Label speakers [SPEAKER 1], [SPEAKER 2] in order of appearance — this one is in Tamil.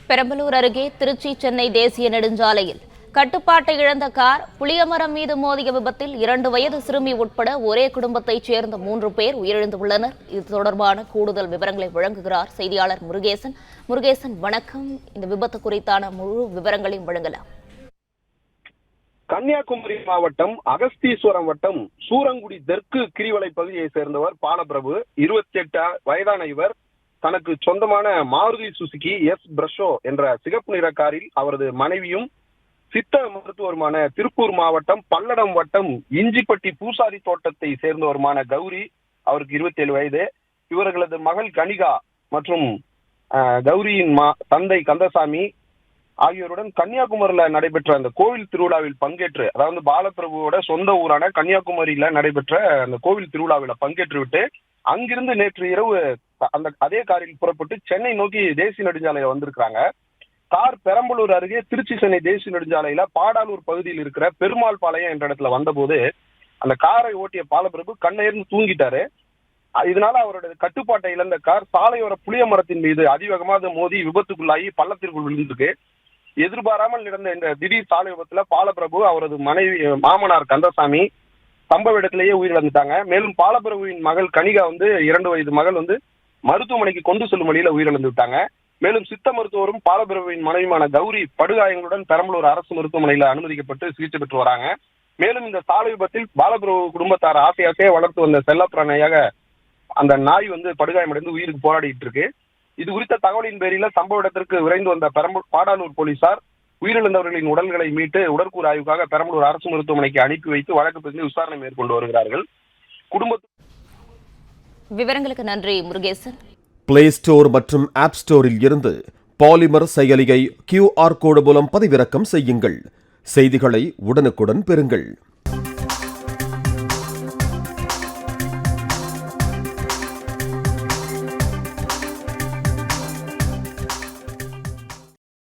[SPEAKER 1] பெரம்பலூர் அருகே திருச்சி சென்னை தேசிய நெடுஞ்சாலையில் கட்டுப்பாட்டை இழந்த கார் புளியமரம் மீது மோதிய விபத்தில் 2 வயது சிறுமி உட்பட ஒரே குடும்பத்தைச் சேர்ந்த 3 பேர் உயிரிழந்துள்ளனர். இது தொடர்பான கூடுதல் விவரங்களை வழங்குகிறார் செய்தியாளர் முருகேசன். முருகேசன், வணக்கம். இந்த விபத்து குறித்தான முழு விவரங்களையும் வழங்கலாம்.
[SPEAKER 2] கன்னியாகுமரி மாவட்டம் அகஸ்தீஸ்வரம் வட்டம் சூரங்குடி தெற்கு கிரிவலை பகுதியை சேர்ந்தவர் பாலபிரபு. 28 வயதான இவர் தனக்கு சொந்தமான மாருதி சுசுகி எஸ் பிரஷோ என்ற சிகப்பு நிற காரில் அவரது மனைவியும் சித்த மருத்துவருமான திருப்பூர் மாவட்டம் பல்லடம் வட்டம் இஞ்சிப்பட்டி பூசாரி தோட்டத்தை சேர்ந்தவருமான கௌரி, அவருக்கு 27 வயது. இவர்களது மகள் கனிகா மற்றும் கௌரியின் தந்தை கந்தசாமி ஆகியோருடன் கன்னியாகுமரியில நடைபெற்ற அந்த கோவில் திருவிழாவில் பங்கேற்று, அதாவது பாலபிரபுவோட சொந்த ஊரான கன்னியாகுமரியில நடைபெற்ற அந்த கோவில் திருவிழாவில் பங்கேற்று விட்டு அங்கிருந்து நேற்று இரவு அதே காரில் புறப்பட்டு சென்னை நோக்கி தேசிய நெடுஞ்சாலையில வந்திருக்கிறாங்க. கார் பெரம்பலூர் அருகே திருச்சி சென்னை தேசிய நெடுஞ்சாலையில பாடாலூர் பகுதியில் இருக்கிற பெருமாள் பாளையம் என்ற இடத்துல வந்தபோது அந்த காரை ஓட்டிய பாலபிரபு கண்ணெயர்ந்து தூங்கிட்டாரு. இதனால அவரோட கட்டுப்பாட்டை இழந்த கார் சாலையோர புளிய மரத்தின் மீது அதிவேகமாக மோதி விபத்துக்குள்ளாகி பள்ளத்திற்குள் விழுந்திருக்கு. எதிர்பாராமல் நடந்த இந்த திடீர் சாலை விபத்துல பாலபிரபு, அவரது மனைவி மாமனார் கந்தசாமி சம்பவ இடத்திலேயே உயிரிழந்துட்டாங்க. மேலும் பாலபிரபுவின் மகள் கனிகா 2 வயது மகள் மருத்துவமனைக்கு கொண்டு செல்லும் வழியில உயிரிழந்து விட்டாங்க. மேலும் சித்த மருத்துவரும் பாலபிரபுவின் மனைவியான கௌரி படுகாயங்களுடன் பெரம்பலூர் அரசு மருத்துவமனையில அனுமதிக்கப்பட்டு சிகிச்சை பெற்று வராங்க. மேலும் இந்த சாலை விபத்தில் பாலபிரபு குடும்பத்தார் ஆசையாசையே வளர்த்து வந்த செல்லப்பிராணியாக அந்த நாய் படுகாயமடைந்து உயிருக்கு போராடிட்டு இருக்கு. இது குறித்த தகவலின் பேரில சம்பவ இடத்திற்கு விரைந்து வந்த பாடாலூர் போலீசார் உயிரிழந்தவர்களின் உடல்களை மீட்டு உடற்கூறு ஆய்வுக்காக பெரம்பலூர் அரசு மருத்துவமனைக்கு அனுப்பி வைத்து வழக்கு பதிந்து விசாரணை மேற்கொண்டு வருகிறார்கள்.
[SPEAKER 1] விவரங்களுக்கு நன்றி முருகேசன்.
[SPEAKER 3] பிளே ஸ்டோர் மற்றும் ஆப் ஸ்டோரில் இருந்து பாலிமர் செயலியை QR கோடு மூலம் பதிவிறக்கம் செய்யுங்கள். செய்திகளை உடனுக்குடன் பெறுங்கள்.